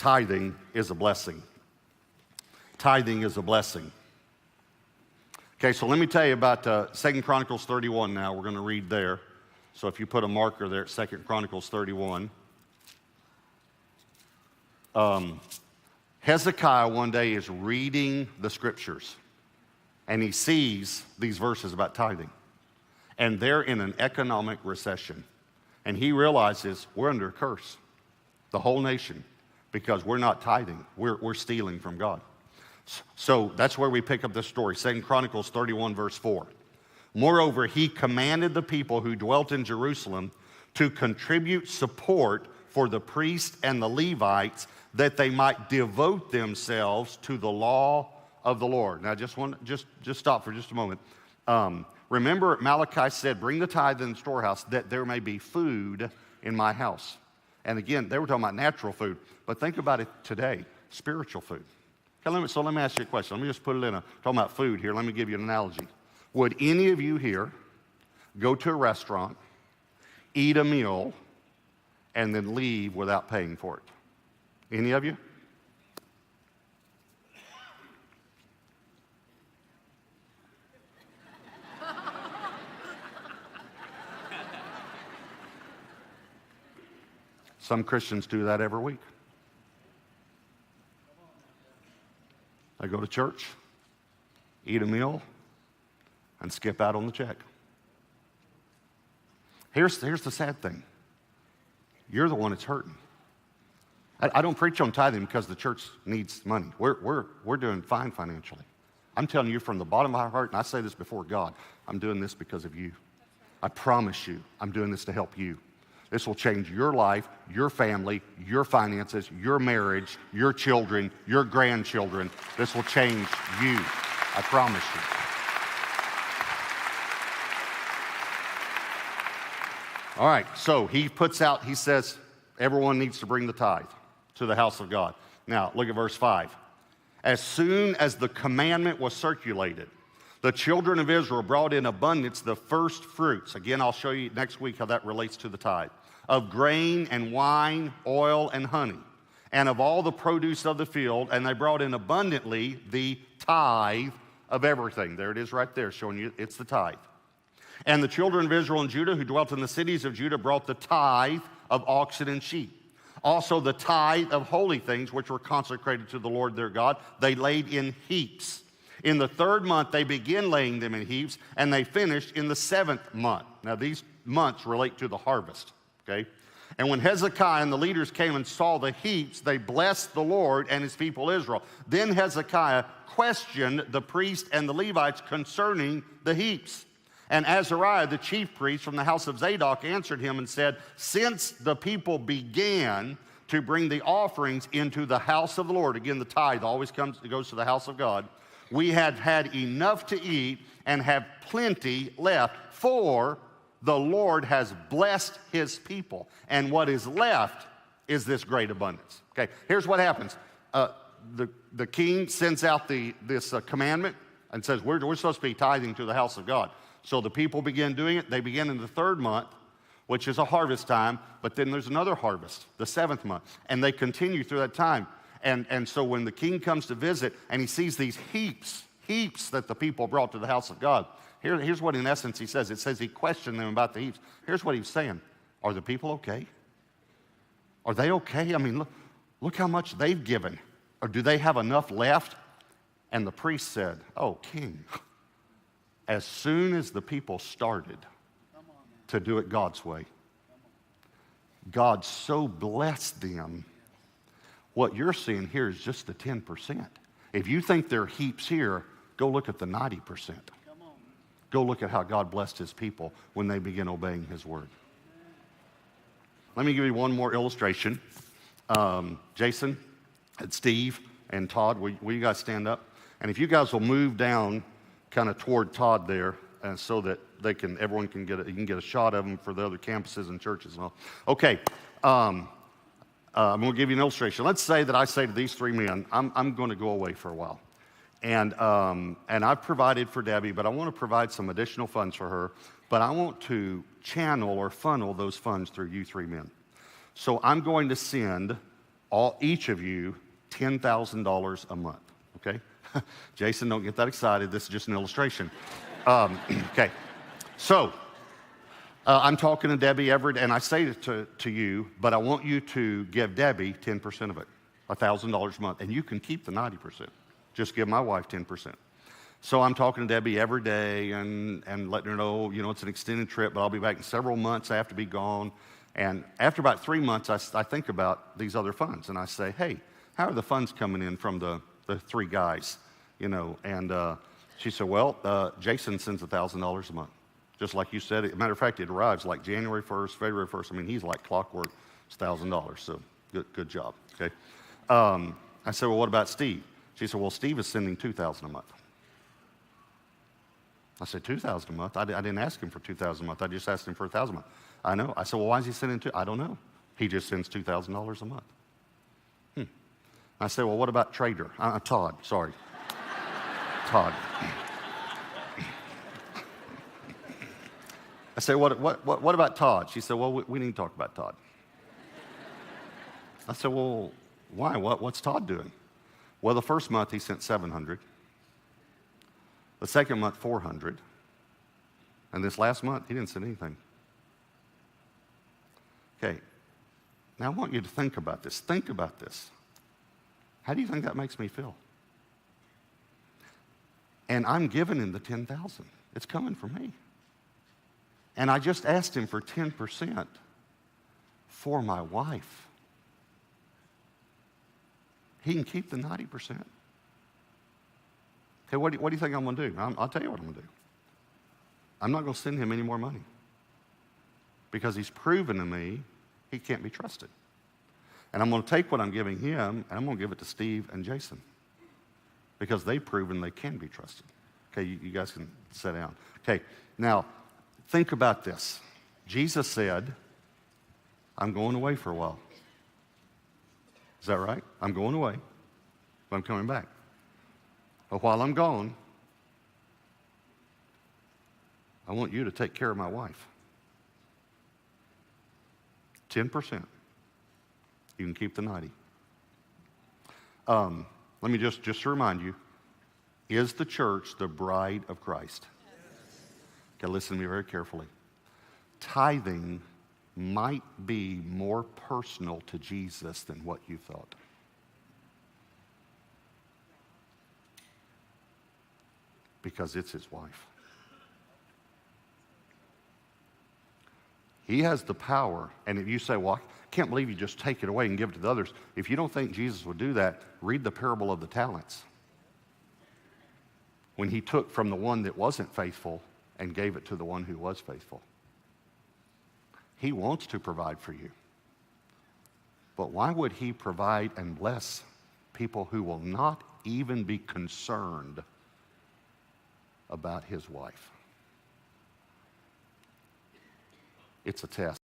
Tithing is a blessing. Tithing is a blessing. Okay, so let me tell you about 2 Chronicles 31 now. We're going to read there. So if you put a marker there at 2 Chronicles 31. Hezekiah one day is reading the scriptures, and he sees these verses about tithing. And they're in an economic recession. And he realizes we're under a curse, the whole nation, because we're not tithing. We're stealing from God. So that's where we pick up this story, 2 Chronicles 31, verse 4. Moreover, he commanded the people who dwelt in Jerusalem to contribute support for the priests and the Levites, that they might devote themselves to the law of the Lord. Now, just stop for just a moment. Remember, Malachi said, bring the tithe in the storehouse that there may be food in my house. And again, they were talking about natural food, but think about it today, spiritual food. Okay, so let me ask you a question. Let me just put it in talking about food here. Let me give you an analogy. Would any of you here go to a restaurant, eat a meal, and then leave without paying for it? Any of you? Some Christians do that every week. They go to church, eat a meal, and skip out on the check. Here's the sad thing. You're the one that's hurting. I don't preach on tithing because the church needs money. We're doing fine financially. I'm telling you from the bottom of my heart, and I say this before God, I'm doing this because of you. I promise you, I'm doing this to help you. This will change your life, your family, your finances, your marriage, your children, your grandchildren. This will change you. I promise you. All right, so he says, everyone needs to bring the tithe to the house of God. Now, look at verse 5. As soon as the commandment was circulated, the children of Israel brought in abundance the first fruits. Again, I'll show you next week how that relates to the tithe. Of grain and wine, oil and honey, and of all the produce of the field, and they brought in abundantly the tithe of everything. There it is right there, showing you it's the tithe. And the children of Israel and Judah who dwelt in the cities of Judah brought the tithe of oxen and sheep. Also the tithe of holy things which were consecrated to the Lord their God, they laid in heaps. In the 3rd month they began laying them in heaps, and they finished in the 7th month. Now these months relate to the harvest, okay? And when Hezekiah and the leaders came and saw the heaps, they blessed the Lord and his people Israel. Then Hezekiah questioned the priests and the Levites concerning the heaps. And Azariah, the chief priest from the house of Zadok, answered him and said, since the people began to bring the offerings into the house of the Lord, again, the tithe always goes to the house of God, we have had enough to eat and have plenty left, for the Lord has blessed his people. And what is left is this great abundance. Okay, here's what happens. The king sends out this commandment and says, we're supposed to be tithing to the house of God. So the people begin doing it. They begin in the 3rd month, which is a harvest time, but then there's another harvest, the 7th month, and they continue through that time. And so when the king comes to visit and he sees these heaps that the people brought to the house of God, here's what in essence he says. It says he questioned them about the heaps. Here's what he's saying. Are the people okay? Are they okay? I mean, look how much they've given. Or do they have enough left? And the priest said, oh, king, as soon as the people started to do it God's way, God so blessed them. What you're seeing here is just the 10%. If you think there are heaps here, go look at the 90%. Go look at how God blessed his people when they begin obeying his word. Let me give you one more illustration. Jason and Steve and Todd, will you guys stand up? And if you guys will move down kind of toward Todd there, so that everyone can get a shot of them for the other campuses and churches and all. Okay, I'm going to give you an illustration. Let's say that I say to these 3 men, I'm going to go away for a while. And I've provided for Debbie, but I want to provide some additional funds for her, but I want to channel or funnel those funds through you 3 men. So I'm going to send each of you $10,000 a month, okay? Jason, don't get that excited. This is just an illustration. Okay, so I'm talking to Debbie Everett, and I say it to you, but I want you to give Debbie 10% of it, $1,000 a month, and you can keep the 90%. Just give my wife 10%. So I'm talking to Debbie every day and letting her know, it's an extended trip, but I'll be back in several months. I have to be gone. And after about 3 months, I think about these other funds, and I say, hey, how are the funds coming in from the three guys? And she said, well, Jason sends $1,000 a month. Just like you said. As a matter of fact, it arrives like January 1st, February 1st. I mean, he's like clockwork. It's $1,000, so good job, okay? I said, well, what about Steve? She said, well, Steve is sending $2,000 a month. I said, $2,000 a month? I didn't ask him for $2,000 a month. I just asked him for $1,000 a month. I know. I said, well, why is he sending two? I don't know. He just sends $2,000 a month. I said, well, what about Trader? Todd, sorry. Todd. I said, what about Todd? She said, well, we need to talk about Todd. I said, well, why? What's Todd doing? Well, the first month he sent $700. The second month, $400. And this last month, he didn't send anything. Okay, now I want you to think about this. Think about this. How do you think that makes me feel? And I'm giving him the $10,000. It's coming from me. And I just asked him for 10% for my wife. He can keep the 90%. Okay, what do you think I'm going to do? I'll tell you what I'm going to do. I'm not going to send him any more money because he's proven to me he can't be trusted. And I'm going to take what I'm giving him and I'm going to give it to Steve and Jason because they've proven they can be trusted. Okay, you guys can sit down. Okay, now think about this. Jesus said, I'm going away for a while. Is that right? I'm going away, but I'm coming back. But while I'm gone, I want you to take care of my wife. 10%. You can keep the 90. Let me just remind you, is the church the bride of Christ? Yes. Okay, listen to me very carefully. Tithing might be more personal to Jesus than what you thought. Because it's his wife. He has the power, and if you say, well, I can't believe you just take it away and give it to the others. If you don't think Jesus would do that, read the parable of the talents. When he took from the one that wasn't faithful and gave it to the one who was faithful. He wants to provide for you. But why would he provide and bless people who will not even be concerned about his wife? It's a test.